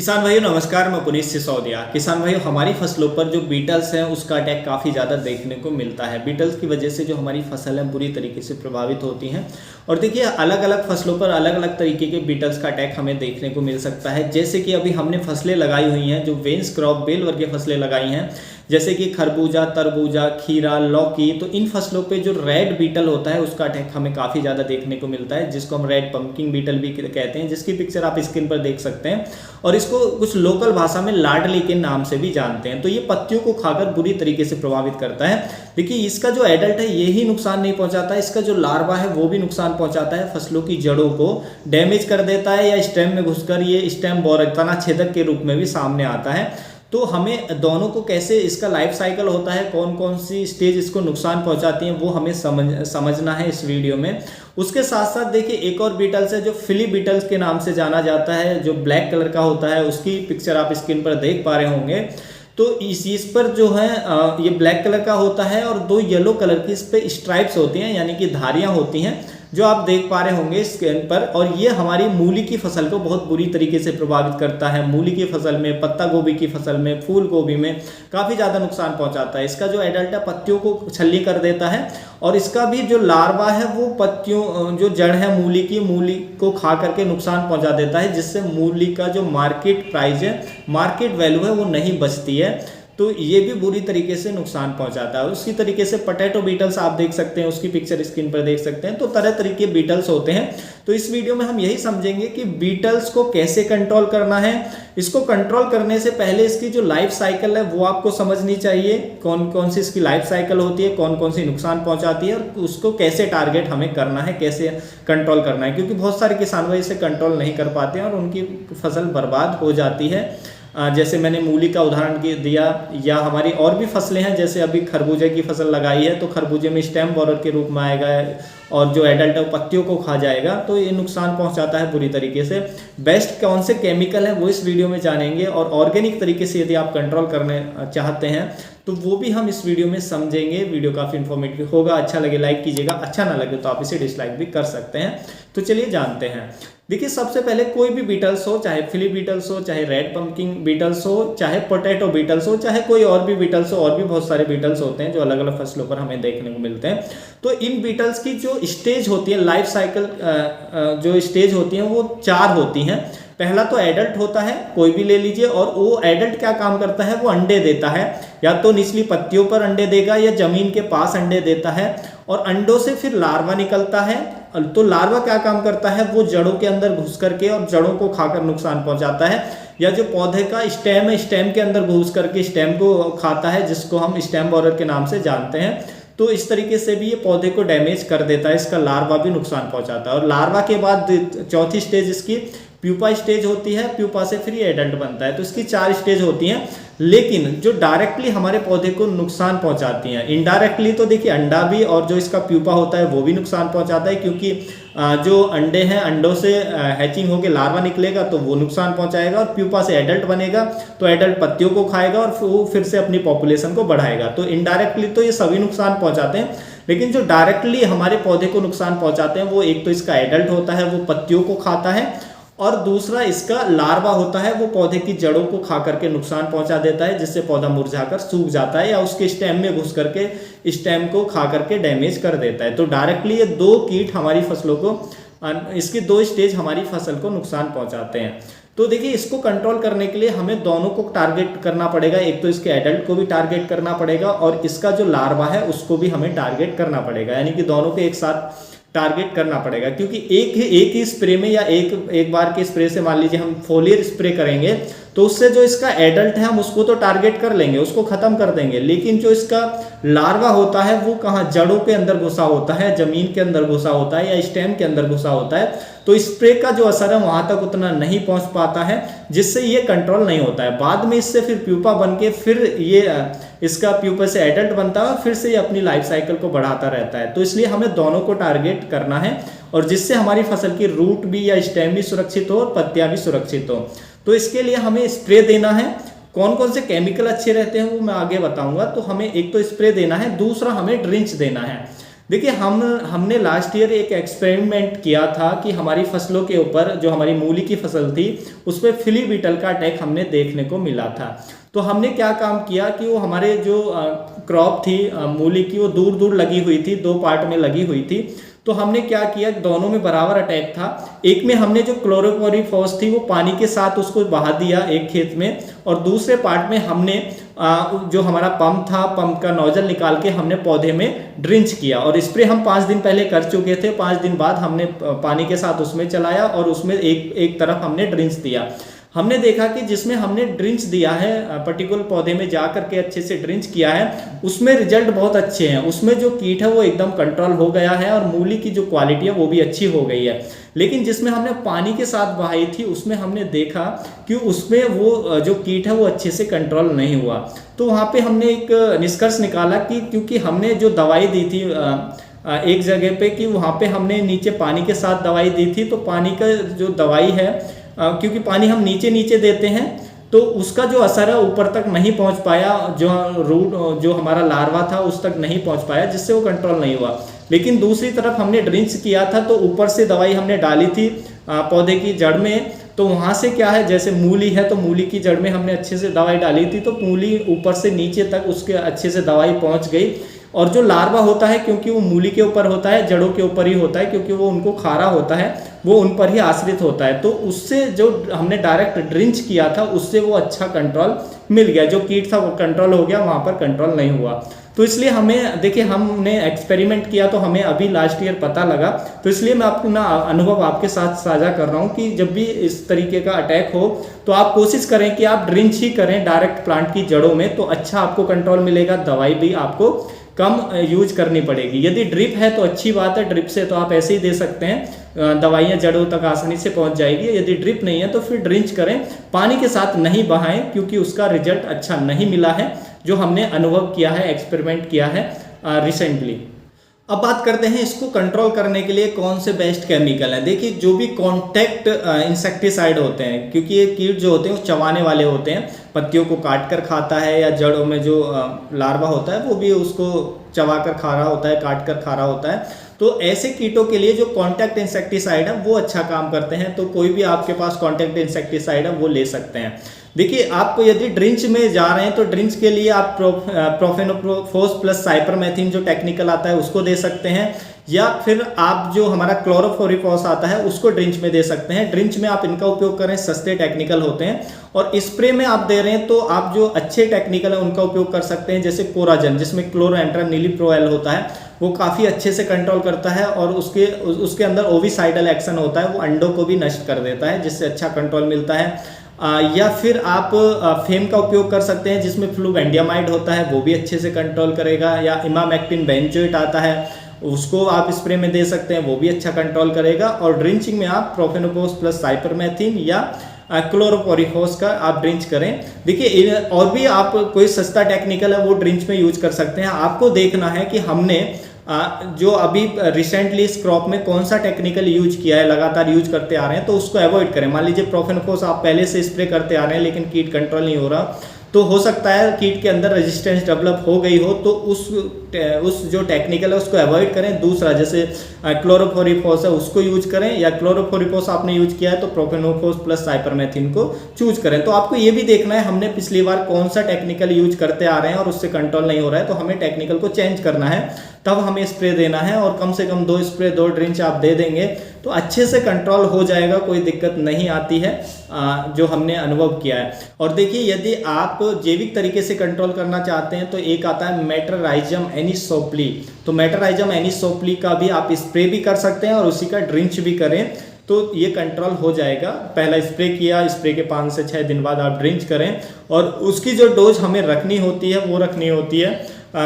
किसान भाइयों नमस्कार। मैं पुनीत सिसोदिया। किसान भाइयों, हमारी फसलों पर जो बीटल्स हैं उसका अटैक काफ़ी ज़्यादा देखने को मिलता है। बीटल्स की वजह से जो हमारी फसल है बुरी तरीके से प्रभावित होती हैं। और देखिए, अलग अलग फसलों पर अलग अलग तरीके के बीटल्स का अटैक हमें देखने को मिल सकता है। जैसे कि अभी हमने फसलें लगाई हुई हैं, जो वेन्स क्रॉप बेल वर्गीय फसलें लगाई हैं, जैसे कि खरबूजा, तरबूजा, खीरा, लौकी। तो इन फसलों पे जो रेड बीटल होता है उसका अटैक हमें काफ़ी ज़्यादा देखने को मिलता है, जिसको हम रेड पंपकिन बीटल भी कहते हैं, जिसकी पिक्चर आप स्क्रीन पर देख सकते हैं। और इसको कुछ लोकल भाषा में लाडली के नाम से भी जानते हैं। तो ये पत्तियों को खाकर बुरी तरीके से प्रभावित करता है। देखिए, इसका जो एडल्ट है ये ही नुकसान नहीं पहुंचाता है, इसका जो लार्वा है वो भी नुकसान पहुंचाता है। फसलों की जड़ों को डैमेज कर देता है या स्टेम में घुसकर ये स्टेम बोरर तना छेदक के रूप में भी सामने आता है। तो हमें दोनों को कैसे इसका लाइफ साइकिल होता है, कौन कौन सी स्टेज इसको नुकसान पहुंचाती हैं, वो हमें समझना है इस वीडियो में। उसके साथ साथ देखिए, एक और बीटल्स है जो फिली बीटल्स के नाम से जाना जाता है, जो ब्लैक कलर का होता है। उसकी पिक्चर आप स्क्रीन पर देख पा रहे होंगे। तो इस पर जो है ये ब्लैक कलर का होता है और दो येलो कलर की इस पे स्ट्राइप्स होती हैं, यानी कि धारियां होती हैं, जो आप देख पा रहे होंगे स्क्रीन पर। और ये हमारी मूली की फसल को बहुत बुरी तरीके से प्रभावित करता है। मूली की फसल में, पत्ता गोभी की फसल में, फूल गोभी में काफ़ी ज़्यादा नुकसान पहुंचाता है। इसका जो एडल्ट है पत्तियों को छल्ली कर देता है और इसका भी जो लार्वा है वो पत्तियों जो जड़ है मूली की, मूली को खा करके नुकसान पहुंचा देता है, जिससे मूली का जो मार्केट प्राइस है, मार्केट वैल्यू है, वो नहीं बचती है। तो ये भी बुरी तरीके से नुकसान पहुंचाता है। उसी तरीके से पोटैटो बीटल्स आप देख सकते हैं, उसकी पिक्चर स्क्रीन पर देख सकते हैं। तो तरह तरह के बीटल्स होते हैं। तो इस वीडियो में हम यही समझेंगे कि बीटल्स को कैसे कंट्रोल करना है। इसको कंट्रोल करने से पहले इसकी जो लाइफ साइकिल है वो आपको समझनी चाहिए, कौन कौन सी इसकी लाइफ साइकिल होती है, कौन कौन सी नुकसान पहुंचाती है, और उसको कैसे टारगेट हमें करना है, कैसे कंट्रोल करना है। क्योंकि बहुत सारे किसान भाई इसे कंट्रोल नहीं कर पाते हैं और उनकी फसल बर्बाद हो जाती है। जैसे मैंने मूली का उदाहरण दिया, या हमारी और भी फसलें हैं, जैसे अभी खरबूजे की फसल लगाई है तो खरबूजे में स्टेम बोरर के रूप में आएगा और जो एडल्ट है वो पत्तियों को खा जाएगा। तो ये नुकसान पहुंचाता है बुरी तरीके से। बेस्ट कौन से केमिकल है वो इस वीडियो में जानेंगे, और ऑर्गेनिक तरीके से यदि आप कंट्रोल करने चाहते हैं तो वो भी हम इस वीडियो में समझेंगे। वीडियो काफ़ी इन्फॉर्मेटिव होगा। अच्छा लगे लाइक कीजिएगा, अच्छा ना लगे तो आप इसे डिसलाइक भी कर सकते हैं। तो चलिए जानते हैं। देखिए, सबसे पहले कोई भी बीटल्स हो, चाहे फिली बीटल्स हो, चाहे रेड पंपकिन बीटल्स हो, चाहे पोटैटो बीटल्स हो, चाहे कोई और भी बीटल्स हो, और भी बहुत सारे बीटल्स होते हैं जो अलग अलग फसलों पर हमें देखने को मिलते हैं। तो इन बीटल्स की जो स्टेज होती है, लाइफ साइकिल जो स्टेज होती है वो 4 होती हैं। पहला तो एडल्ट होता है, कोई भी ले लीजिए, और वो एडल्ट क्या काम करता है, वो अंडे देता है। या तो निचली पत्तियों पर अंडे देगा या जमीन के पास अंडे देता है, और अंडों से फिर लार्वा निकलता है। तो लार्वा क्या काम करता है, वो जड़ों के अंदर घुस करके और जड़ों को खाकर नुकसान पहुंचाता है। या जो पौधे का स्टेम है, स्टेम के अंदर घुस करके स्टेम को खाता है, जिसको हम स्टेम बोरर के नाम से जानते हैं। तो इस तरीके से भी ये पौधे को डैमेज कर देता है। इसका लार्वा भी नुकसान पहुंचाता है। और लार्वा के बाद चौथी स्टेज इसकी प्यूपा स्टेज होती है। प्यूपा से फिर ये एडल्ट बनता है। तो इसकी 4 स्टेज होती हैं। लेकिन जो डायरेक्टली हमारे पौधे को नुकसान पहुंचाती हैं, इनडायरेक्टली तो देखिए अंडा भी और जो इसका प्यूपा होता है वो भी नुकसान पहुंचाता है। क्योंकि जो अंडे हैं, अंडों से हैचिंग होकर लार्वा निकलेगा तो वो नुकसान पहुंचाएगा, और प्यूपा से एडल्ट बनेगा तो एडल्ट पत्तियों को खाएगा और वो फिर से अपनी पॉपुलेशन को बढ़ाएगा। तो इनडायरेक्टली तो ये सभी नुकसान पहुंचाते हैं। लेकिन जो डायरेक्टली हमारे पौधे को नुकसान पहुंचाते हैं वो एक तो इसका एडल्ट होता है, वो पत्तियों को खाता है, और दूसरा इसका लार्वा होता है, वो पौधे की जड़ों को खा करके नुकसान पहुंचा देता है, जिससे पौधा मुरझाकर सूख जाता है या उसके स्टेम में घुस करके स्टेम को खा करके डैमेज कर देता है। तो डायरेक्टली ये 2 कीट हमारी फसलों को, इसकी 2 स्टेज हमारी फसल को नुकसान पहुंचाते हैं। तो देखिए, इसको कंट्रोल करने के लिए हमें दोनों को टारगेट करना पड़ेगा। एक तो इसके एडल्ट को भी टारगेट करना पड़ेगा और इसका जो लार्वा है उसको भी हमें टारगेट करना पड़ेगा, यानी कि दोनों को एक साथ टारगेट करना पड़ेगा। क्योंकि एक ही स्प्रे में या एक बार के स्प्रे से, मान लीजिए हम फोलियर स्प्रे करेंगे तो उससे जो इसका एडल्ट है हम उसको तो टारगेट कर लेंगे, उसको खत्म कर देंगे। लेकिन जो इसका लार्वा होता है वो कहाँ, जड़ों के अंदर घुसा होता है, जमीन के अंदर घुसा होता है या स्टेम के अंदर घुसा होता है। तो स्प्रे का जो असर है वहां तक उतना नहीं पहुंच पाता है, जिससे ये कंट्रोल नहीं होता है। बाद में इससे फिर प्यूपा बन के फिर ये इसका प्यूपा से एडल्ट बनता है और फिर से ये अपनी लाइफ साइकिल को बढ़ाता रहता है। तो इसलिए हमें दोनों को टारगेट करना है, और जिससे हमारी फसल की रूट भी या स्टेम भी सुरक्षित हो और पत्तियां भी सुरक्षित हो। तो इसके लिए हमें स्प्रे देना है। कौन कौन से केमिकल अच्छे रहते हैं वो मैं आगे बताऊंगा। तो हमें एक तो स्प्रे देना है, दूसरा हमें ड्रिंच देना है। देखिए हमने लास्ट ईयर एक एक्सपेरिमेंट किया था कि हमारी फसलों के ऊपर, जो हमारी मूली की फसल थी, उस पर फ्ली बीटल का अटैक हमने देखने को मिला था। तो हमने क्या काम किया कि वो हमारे जो क्रॉप थी मूली की, वो दूर दूर लगी हुई थी, 2 पार्ट में लगी हुई थी। तो हमने क्या किया, दोनों में बराबर अटैक था। एक में हमने जो क्लोरोफोरिफॉस थी वो पानी के साथ उसको बहा दिया एक खेत में, और दूसरे पार्ट में हमने जो हमारा पंप था, पंप का नोजल निकाल के हमने पौधे में ड्रिंच किया। और स्प्रे हम 5 दिन पहले कर चुके थे, 5 दिन बाद हमने पानी के साथ उसमें चलाया और उसमें एक तरफ हमने ड्रिंच दिया। हमने देखा कि जिसमें हमने ड्रिंच दिया है, पर्टिकुलर पौधे में जा करके अच्छे से ड्रिंच किया है, उसमें रिजल्ट बहुत अच्छे हैं। उसमें जो कीट है वो एकदम कंट्रोल हो गया है और मूली की जो क्वालिटी है वो भी अच्छी हो गई है। लेकिन जिसमें हमने पानी के साथ बहाई थी, उसमें हमने देखा कि उसमें वो जो कीट है वो अच्छे से कंट्रोल नहीं हुआ। तो वहाँ पे हमने एक निष्कर्ष निकाला कि क्योंकि हमने जो दवाई दी थी एक जगह पे, कि वहाँ पे हमने नीचे पानी के साथ दवाई दी थी, तो पानी का जो दवाई है, क्योंकि पानी हम नीचे नीचे देते हैं, तो उसका जो असर है ऊपर तक नहीं पहुंच पाया, जो रूट जो हमारा लार्वा था उस तक नहीं पहुंच पाया, जिससे वो कंट्रोल नहीं हुआ। लेकिन दूसरी तरफ हमने ड्रिंच किया था, तो ऊपर से दवाई हमने डाली थी पौधे की जड़ में, तो वहाँ से क्या है, जैसे मूली है तो मूली की जड़ में हमने अच्छे से दवाई डाली थी, तो मूली ऊपर से नीचे तक उसके अच्छे से दवाई पहुँच गई। और जो लार्वा होता है, क्योंकि वो मूली के ऊपर होता है, जड़ों के ऊपर ही होता है, क्योंकि वो उनको खा रहा होता है, वो उन पर ही आश्रित होता है, तो उससे जो हमने डायरेक्ट ड्रिंच किया था उससे वो अच्छा कंट्रोल मिल गया। जो कीट था वो कंट्रोल हो गया, वहाँ पर कंट्रोल नहीं हुआ। तो इसलिए हमें देखिए, हमने एक्सपेरिमेंट किया तो हमें अभी लास्ट ईयर पता लगा, तो इसलिए मैं अपना अनुभव आपके साथ साझा कर रहा हूँ कि जब भी इस तरीके का अटैक हो तो आप कोशिश करें कि आप ड्रिंच ही करें डायरेक्ट प्लांट की जड़ों में, तो अच्छा आपको कंट्रोल मिलेगा, दवाई भी आपको कम यूज करनी पड़ेगी। यदि ड्रिप है तो अच्छी बात है, ड्रिप से तो आप ऐसे ही दे सकते हैं, दवाइयाँ जड़ों तक आसानी से पहुंच जाएगी। यदि ड्रिप नहीं है तो फिर ड्रिंच करें, पानी के साथ नहीं बहाएं, क्योंकि उसका रिजल्ट अच्छा नहीं मिला है, जो हमने अनुभव किया है, एक्सपेरिमेंट किया है रिसेंटली। अब बात करते हैं इसको कंट्रोल करने के लिए कौन से बेस्ट केमिकल हैं। देखिए, जो भी कॉन्टैक्ट इंसेक्टिसाइड होते हैं, क्योंकि ये कीट जो होते हैं वो चबाने वाले होते हैं, पत्तियों को काट कर खाता है, या जड़ों में जो लार्वा होता है वो भी उसको चबा कर खा रहा होता है, काट कर खा रहा होता है। तो ऐसे कीटों के लिए जो कॉन्टैक्ट इंसेक्टिसाइड है वो अच्छा काम करते हैं, तो कोई भी आपके पास कॉन्टैक्ट इंसेक्टिसाइड है वो ले सकते हैं। देखिए, आप यदि ड्रिंच में जा रहे हैं तो ड्रिंच के लिए आप प्रोफेनोफोस प्लस साइपरमेथ्रिन जो टेक्निकल आता है उसको दे सकते हैं, या फिर आप जो हमारा क्लोरोफोरिफॉस आता है उसको ड्रिंच में दे सकते हैं। ड्रिंच में आप इनका उपयोग करें, सस्ते टेक्निकल होते हैं। और स्प्रे में आप दे रहे हैं तो आप जो अच्छे टेक्निकल है उनका उपयोग कर सकते हैं, जैसे कोराजन, जिसमें क्लोरोएंट्रानिलिप्रोल होता है, वो काफ़ी अच्छे से कंट्रोल करता है, और उसके अंदर ओविसाइडल एक्शन होता है, वो अंडों को भी नष्ट कर देता है, जिससे अच्छा कंट्रोल मिलता है। या फिर आप फेम का उपयोग कर सकते हैं, जिसमें फ्लूबेंडियामाइड होता है, वो भी अच्छे से कंट्रोल करेगा। या इमामेक्टिन बेंजोएट आता है, उसको आप स्प्रे में दे सकते हैं, वो भी अच्छा कंट्रोल करेगा। और ड्रिंचिंग में आप प्रोफेनोफोस प्लस साइपरमेथ्रिन या क्लोरोपोरिफॉस का आप ड्रिंच करें। देखिए, और भी आप कोई सस्ता टेक्निकल है वो ड्रिंच में यूज कर सकते हैं। आपको देखना है कि हमने जो अभी रिसेंटली इस क्रॉप में कौन सा टेक्निकल यूज किया है, लगातार यूज करते आ रहे हैं, तो उसको अवॉइड करें। मान लीजिए प्रोफेनोफोस आप पहले से स्प्रे करते आ रहे हैं लेकिन कीट कंट्रोल नहीं हो रहा, तो हो सकता है कीट के अंदर रेजिस्टेंस डेवलप हो गई हो, तो उस जो टेक्निकल है उसको अवॉइड करें। दूसरा, जैसे क्लोरोफोरिफॉस है उसको यूज करें, या क्लोरोफोरिफॉस आपने यूज किया है तो प्रोफेनोफोस प्लस साइपरमेथ्रिन को चूज करें। तो आपको ये भी देखना है हमने पिछली बार कौन सा टेक्निकल यूज करते आ रहे हैं और उससे कंट्रोल नहीं हो रहा है, तो हमें टेक्निकल को चेंज करना है, तब हमें स्प्रे देना है। और कम से कम 2 स्प्रे 2 ड्रिंच आप दे देंगे तो अच्छे से कंट्रोल हो जाएगा, कोई दिक्कत नहीं आती है, जो हमने अनुभव किया है। और देखिए, यदि आप जैविक तरीके से कंट्रोल करना चाहते हैं तो एक आता है मेटरराइजम एनिसोप्ली, तो मेटरराइजम एनिसोप्ली का भी आप स्प्रे भी कर सकते हैं और उसी का ड्रिंच भी करें, तो ये कंट्रोल हो जाएगा। पहला स्प्रे किया, स्प्रे के 5 से 6 दिन बाद आप ड्रिंच करें, और उसकी जो डोज हमें रखनी होती है वो रखनी होती है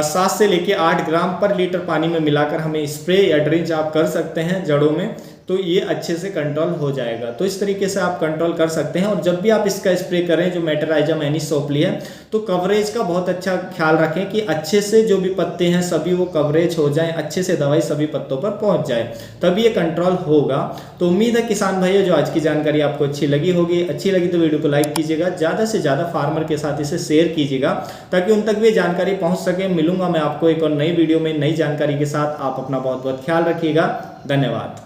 7 से लेके 8 ग्राम पर लीटर पानी में मिलाकर हमें स्प्रे या ड्रिंच आप कर सकते हैं जड़ों में, तो ये अच्छे से कंट्रोल हो जाएगा। तो इस तरीके से आप कंट्रोल कर सकते हैं। और जब भी आप इसका स्प्रे करें जो मेटराइजम एनिसोप्ली है, तो कवरेज का बहुत अच्छा ख्याल रखें कि अच्छे से जो भी पत्ते हैं सभी वो कवरेज हो जाए, अच्छे से दवाई सभी पत्तों पर पहुंच जाए, तभी ये कंट्रोल होगा। तो उम्मीद है किसान भाइयों जो आज की जानकारी आपको अच्छी लगी होगी। अच्छी लगी तो वीडियो को लाइक कीजिएगा, ज़्यादा से ज़्यादा फार्मर के साथ इसे शेयर कीजिएगा ताकि उन तक भी जानकारी पहुंच सके। मिलूंगा मैं आपको एक और नई वीडियो में नई जानकारी के साथ। आप अपना बहुत बहुत ख्याल रखिएगा। धन्यवाद।